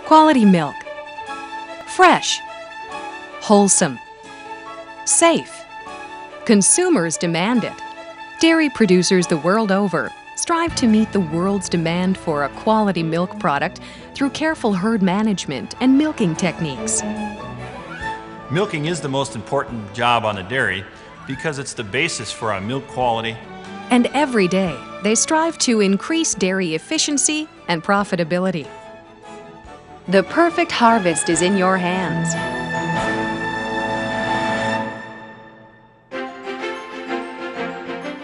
Quality milk. Fresh. Wholesome. Safe. Consumers demand it. Dairy producers the world over strive to meet the world's demand for a quality milk product through careful herd management and milking techniques. Milking is the most important job on a dairy because it's the basis for our milk quality. And every day, they strive to increase dairy efficiency and profitability. The perfect harvest is in your hands.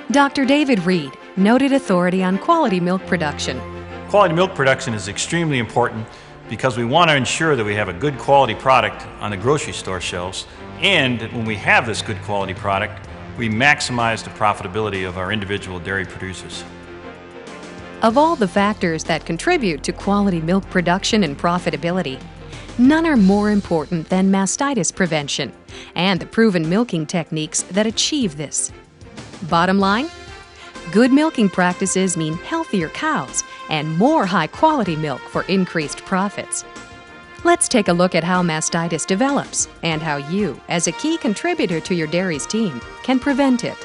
Dr. David Reed, noted authority on quality milk production. Quality milk production is extremely important because we want to ensure that we have a good quality product on the grocery store shelves, and when we have this good quality product, we maximize the profitability of our individual dairy producers. Of all the factors that contribute to quality milk production and profitability, none are more important than mastitis prevention and the proven milking techniques that achieve this. Bottom line, good milking practices mean healthier cows and more high-quality milk for increased profits. Let's take a look at how mastitis develops and how you, as a key contributor to your dairy's team, can prevent it.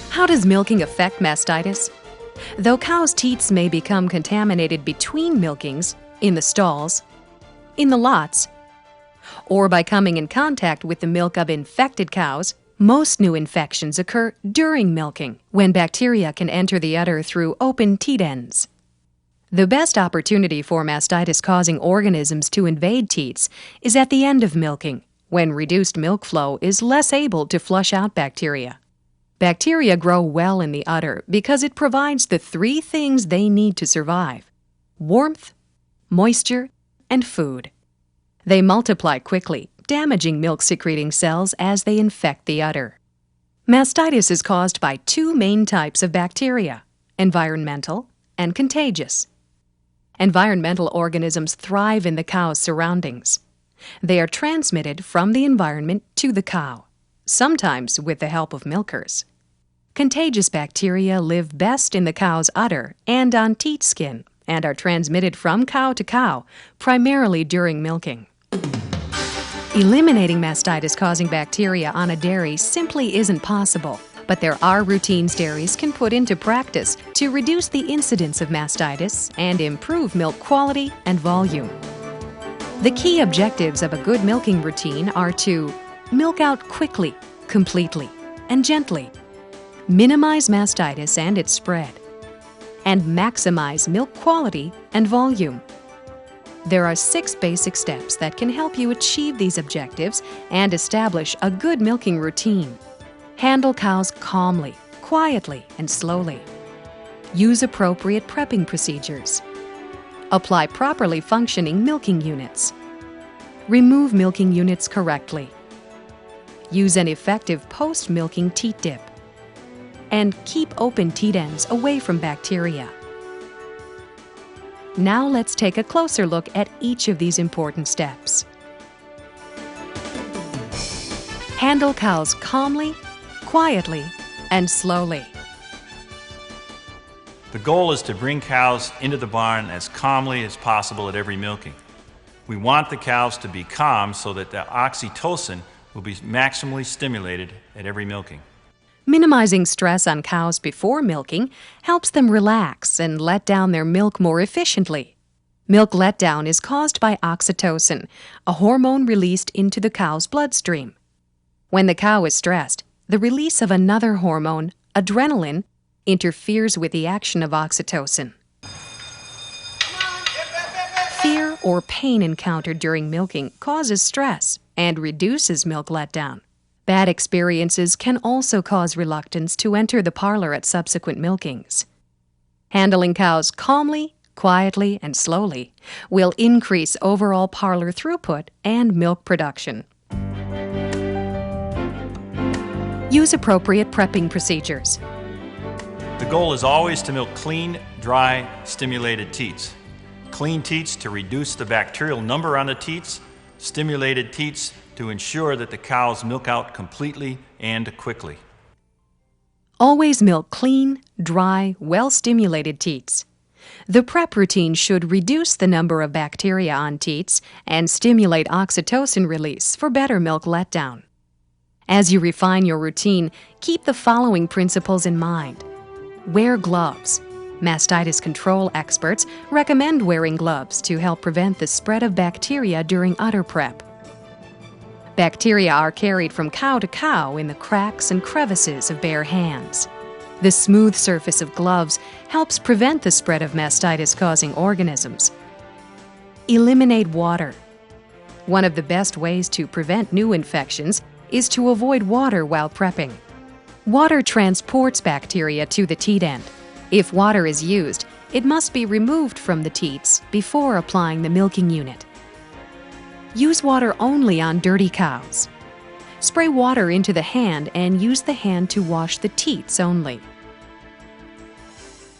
How does milking affect mastitis? Though cows' teats may become contaminated between milkings, in the stalls, in the lots, or by coming in contact with the milk of infected cows, most new infections occur during milking, when bacteria can enter the udder through open teat ends. The best opportunity for mastitis-causing organisms to invade teats is at the end of milking, when reduced milk flow is less able to flush out bacteria. Bacteria grow well in the udder because it provides the three things they need to survive: warmth, moisture, and food. They multiply quickly, damaging milk-secreting cells as they infect the udder. Mastitis is caused by two main types of bacteria: environmental and contagious. Environmental organisms thrive in the cow's surroundings. They are transmitted from the environment to the cow, sometimes with the help of milkers. Contagious bacteria live best in the cow's udder and on teat skin and are transmitted from cow to cow, primarily during milking. Eliminating mastitis-causing bacteria on a dairy simply isn't possible, but there are routines dairies can put into practice to reduce the incidence of mastitis and improve milk quality and volume. The key objectives of a good milking routine are to milk out quickly, completely, and gently, minimize mastitis and its spread, and maximize milk quality and volume. There are 6 basic steps that can help you achieve these objectives and establish a good milking routine. Handle cows calmly, quietly, and slowly. Use appropriate prepping procedures. Apply properly functioning milking units. Remove milking units correctly. Use an effective post-milking teat dip. And keep open teat ends away from bacteria. Now let's take a closer look at each of these important steps. Handle cows calmly, quietly, and slowly. The goal is to bring cows into the barn as calmly as possible at every milking. We want the cows to be calm so that the oxytocin will be maximally stimulated at every milking. Minimizing stress on cows before milking helps them relax and let down their milk more efficiently. Milk letdown is caused by oxytocin, a hormone released into the cow's bloodstream. When the cow is stressed, the release of another hormone, adrenaline, interferes with the action of oxytocin. Fear or pain encountered during milking causes stress and reduces milk letdown. Bad experiences can also cause reluctance to enter the parlor at subsequent milkings. Handling cows calmly, quietly, and slowly will increase overall parlor throughput and milk production. Use appropriate prepping procedures. The goal is always to milk clean, dry, stimulated teats. Clean teats to reduce the bacterial number on the teats, stimulated teats to ensure that the cows milk out completely and quickly. Always milk clean, dry, well-stimulated teats. The prep routine should reduce the number of bacteria on teats and stimulate oxytocin release for better milk letdown. As you refine your routine, keep the following principles in mind. Wear gloves. Mastitis control experts recommend wearing gloves to help prevent the spread of bacteria during udder prep. Bacteria are carried from cow to cow in the cracks and crevices of bare hands. The smooth surface of gloves helps prevent the spread of mastitis-causing organisms. Eliminate water. One of the best ways to prevent new infections is to avoid water while prepping. Water transports bacteria to the teat end. If water is used, it must be removed from the teats before applying the milking unit. Use water only on dirty cows. Spray water into the hand and use the hand to wash the teats only.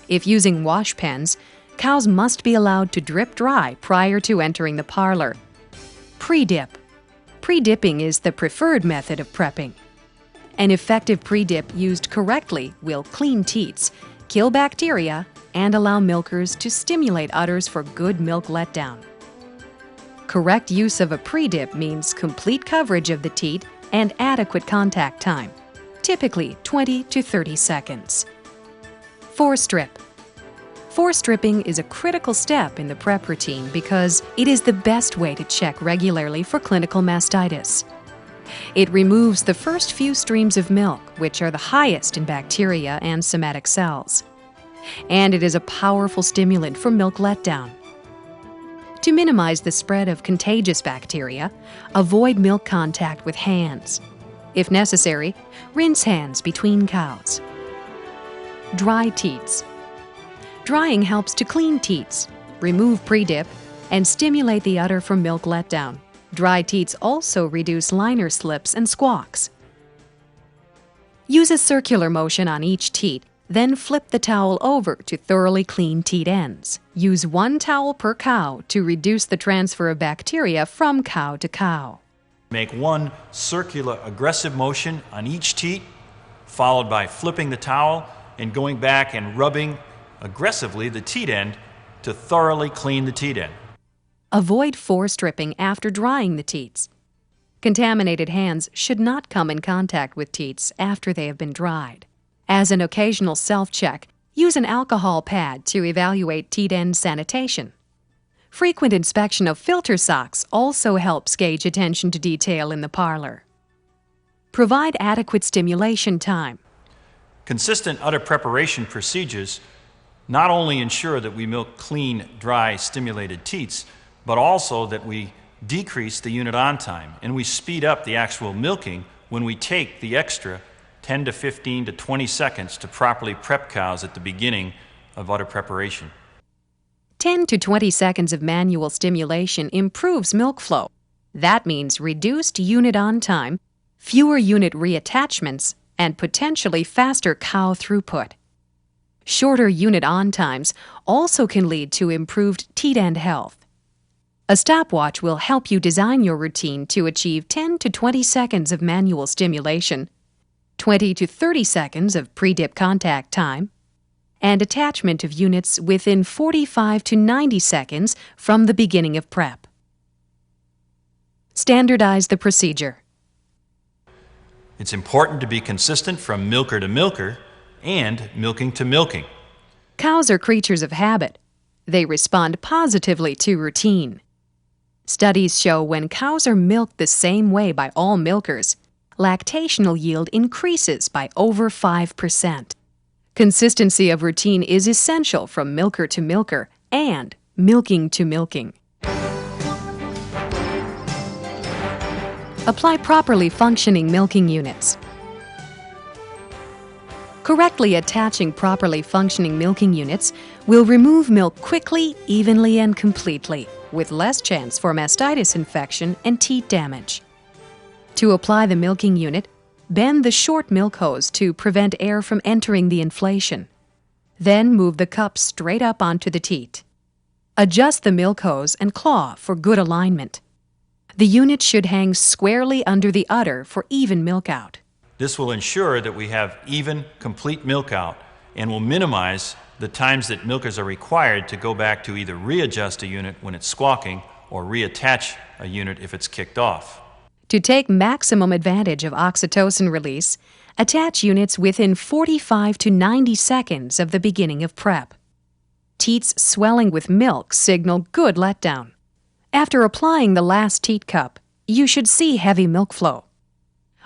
If using wash pens, cows must be allowed to drip dry prior to entering the parlor. Pre-dip. Pre-dipping is the preferred method of prepping. An effective pre-dip used correctly will clean teats, kill bacteria, and allow milkers to stimulate udders for good milk letdown. Correct use of a pre-dip means complete coverage of the teat and adequate contact time, typically 20 to 30 seconds. Forestrip. Forestripping is a critical step in the prep routine because it is the best way to check regularly for clinical mastitis. It removes the first few streams of milk, which are the highest in bacteria and somatic cells. And it is a powerful stimulant for milk letdown. To minimize the spread of contagious bacteria, avoid milk contact with hands. If necessary, rinse hands between cows. Dry teats. Drying helps to clean teats, remove pre-dip, and stimulate the udder for milk letdown. Dry teats also reduce liner slips and squawks. Use a circular motion on each teat, then flip the towel over to thoroughly clean teat ends. Use 1 towel per cow to reduce the transfer of bacteria from cow to cow. Make one circular aggressive motion on each teat, followed by flipping the towel and going back and rubbing aggressively the teat end to thoroughly clean the teat end. Avoid forestripping after drying the teats. Contaminated hands should not come in contact with teats after they have been dried. As an occasional self-check, use an alcohol pad to evaluate teat end sanitation. Frequent inspection of filter socks also helps gauge attention to detail in the parlor. Provide adequate stimulation time. Consistent udder preparation procedures not only ensure that we milk clean, dry, stimulated teats, but also that we decrease the unit on time and we speed up the actual milking when we take the extra 10 to 15 to 20 seconds to properly prep cows at the beginning of udder preparation. 10 to 20 seconds of manual stimulation improves milk flow. That means reduced unit on time, fewer unit reattachments, and potentially faster cow throughput. Shorter unit on times also can lead to improved teat end health. A stopwatch will help you design your routine to achieve 10 to 20 seconds of manual stimulation, 20 to 30 seconds of pre-dip contact time, and attachment of units within 45 to 90 seconds from the beginning of prep. Standardize the procedure. It's important to be consistent from milker to milker and milking to milking. Cows are creatures of habit. They respond positively to routine. Studies show when cows are milked the same way by all milkers, lactational yield increases by over 5%. Consistency of routine is essential from milker to milker and milking to milking. Apply properly functioning milking units. Correctly attaching properly functioning milking units will remove milk quickly, evenly, and completely, with less chance for mastitis infection and teat damage. To apply the milking unit, bend the short milk hose to prevent air from entering the inflation. Then move the cup straight up onto the teat. Adjust the milk hose and claw for good alignment. The unit should hang squarely under the udder for even milk out. This will ensure that we have even, complete milk out and will minimize the times that milkers are required to go back to either readjust a unit when it's squawking or reattach a unit if it's kicked off. To take maximum advantage of oxytocin release, attach units within 45 to 90 seconds of the beginning of prep. Teats swelling with milk signal good letdown. After applying the last teat cup, you should see heavy milk flow.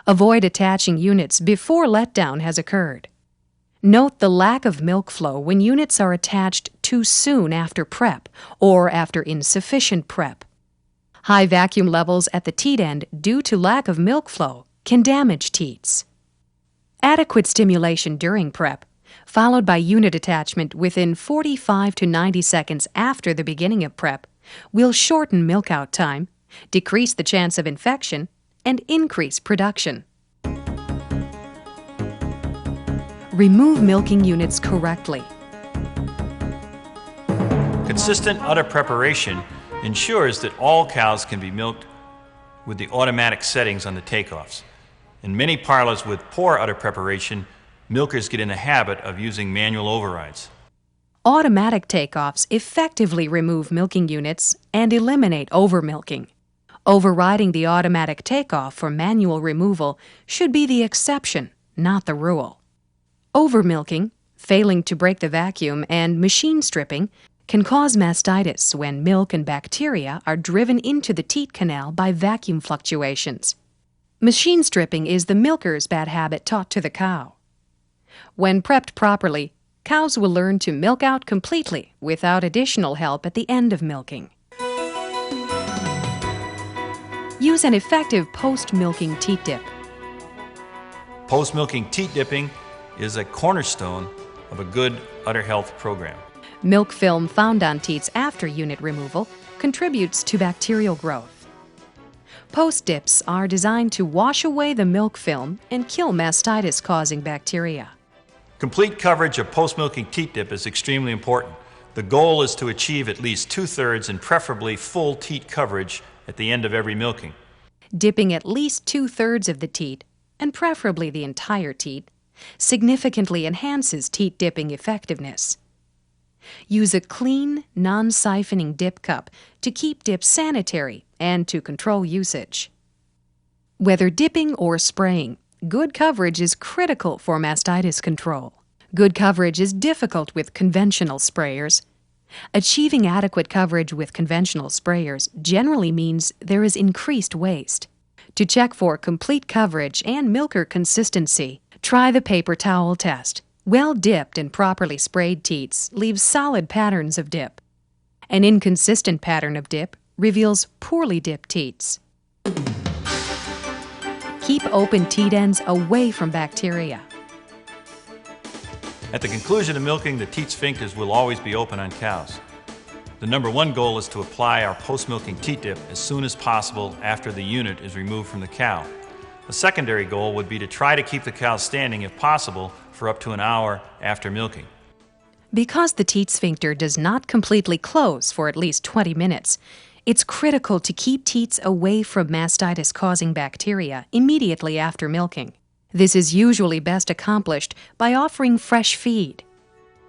Avoid attaching units before letdown has occurred. Note the lack of milk flow when units are attached too soon after prep or after insufficient prep. High vacuum levels at the teat end due to lack of milk flow can damage teats. Adequate stimulation during prep, followed by unit attachment within 45 to 90 seconds after the beginning of prep, will shorten milk-out time, decrease the chance of infection, and increase production. Remove milking units correctly. Consistent udder preparation ensures that all cows can be milked with the automatic settings on the takeoffs. In many parlors with poor udder preparation, milkers get in the habit of using manual overrides. Automatic takeoffs effectively remove milking units and eliminate overmilking. Overriding the automatic takeoff for manual removal should be the exception, not the rule. Overmilking, failing to break the vacuum, and machine stripping can cause mastitis when milk and bacteria are driven into the teat canal by vacuum fluctuations. Machine stripping is the milker's bad habit taught to the cow. When prepped properly, cows will learn to milk out completely without additional help at the end of milking. Use an effective post-milking teat dip. Post-milking teat dipping is a cornerstone of a good udder health program. Milk film found on teats after unit removal contributes to bacterial growth. Post-dips are designed to wash away the milk film and kill mastitis-causing bacteria. Complete coverage of post-milking teat dip is extremely important. The goal is to achieve at least 2/3 and preferably full teat coverage at the end of every milking. Dipping at least 2/3 of the teat, and preferably the entire teat, significantly enhances teat dipping effectiveness. Use a clean, non-siphoning dip cup to keep dip sanitary and to control usage. Whether dipping or spraying, good coverage is critical for mastitis control. Good coverage is difficult with conventional sprayers. Achieving adequate coverage with conventional sprayers generally means there is increased waste. To check for complete coverage and milker consistency, try the paper towel test. Well-dipped and properly sprayed teats leave solid patterns of dip. An inconsistent pattern of dip reveals poorly dipped teats. Keep open teat ends away from bacteria. At the conclusion of milking, the teat sphincters will always be open on cows. The number one goal is to apply our post-milking teat dip as soon as possible after the unit is removed from the cow. A secondary goal would be to try to keep the cow standing if possible for up to an hour after milking. Because the teat sphincter does not completely close for at least 20 minutes, it's critical to keep teats away from mastitis-causing bacteria immediately after milking. This is usually best accomplished by offering fresh feed.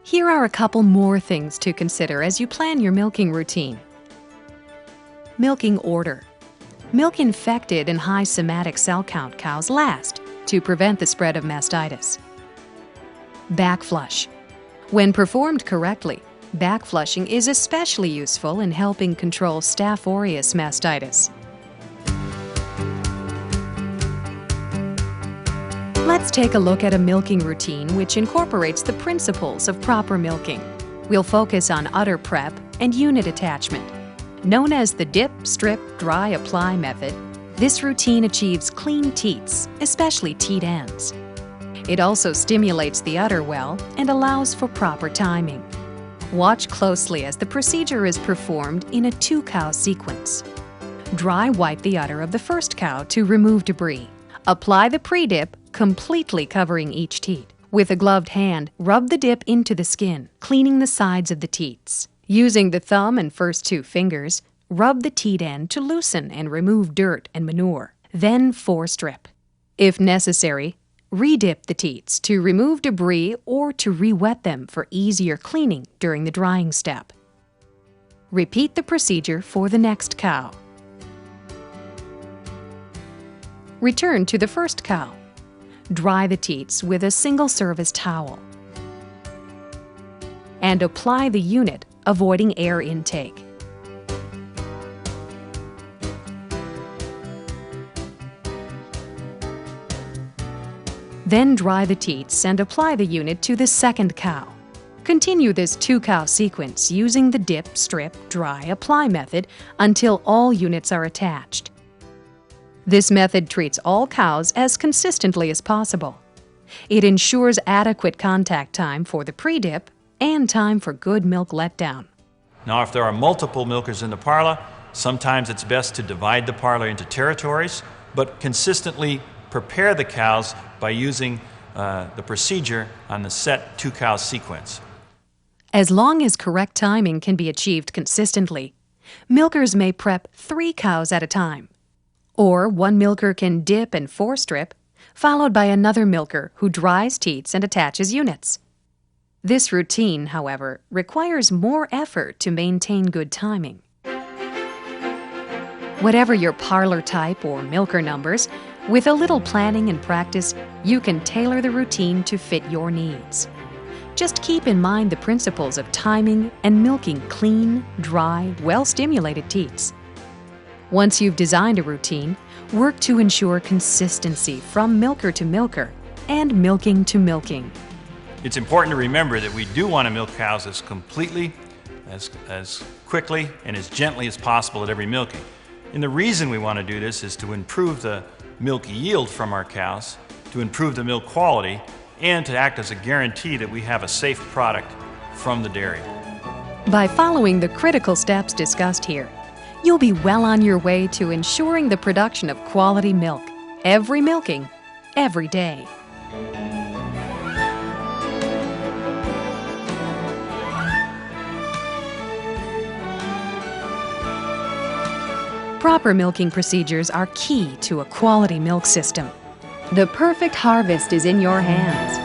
Here are a couple more things to consider as you plan your milking routine. Milking order. Milk infected and high somatic cell count cows last to prevent the spread of mastitis. Back flush. When performed correctly, back flushing is especially useful in helping control Staph aureus mastitis. Let's take a look at a milking routine which incorporates the principles of proper milking. We'll focus on udder prep and unit attachment. Known as the dip, strip, dry, apply method, this routine achieves clean teats, especially teat ends. It also stimulates the udder well and allows for proper timing. Watch closely as the procedure is performed in a 2-cow sequence. Dry wipe the udder of the first cow to remove debris. Apply the pre-dip, completely covering each teat. With a gloved hand, rub the dip into the skin, cleaning the sides of the teats. Using the thumb and first 2 fingers, rub the teat end to loosen and remove dirt and manure. Then forestrip. If necessary, Redip the teats to remove debris or to re-wet them for easier cleaning during the drying step. Repeat the procedure for the next cow. Return to the first cow. Dry the teats with a single-service towel. And apply the unit, avoiding air intake. Then dry the teats and apply the unit to the second cow. Continue this 2-cow sequence using the dip, strip, dry, apply method until all units are attached. This method treats all cows as consistently as possible. It ensures adequate contact time for the pre-dip and time for good milk letdown. Now, if there are multiple milkers in the parlor, sometimes it's best to divide the parlor into territories, but consistently prepare the cows by using the procedure on the set 2-cow sequence. As long as correct timing can be achieved consistently, milkers may prep 3 cows at a time. Or one milker can dip and forestrip, followed by another milker who dries teats and attaches units. This routine, however, requires more effort to maintain good timing. Whatever your parlor type or milker numbers, with a little planning and practice, you can tailor the routine to fit your needs. Just keep in mind the principles of timing and milking clean, dry, well-stimulated teats. Once you've designed a routine, work to ensure consistency from milker to milker and milking to milking. It's important to remember that we do want to milk cows as completely, as quickly, and as gently as possible at every milking. And the reason we want to do this is to improve the milk yield from our cows, to improve the milk quality, and to act as a guarantee that we have a safe product from the dairy. By following the critical steps discussed here, you'll be well on your way to ensuring the production of quality milk, every milking, every day. Proper milking procedures are key to a quality milk system. The perfect harvest is in your hands.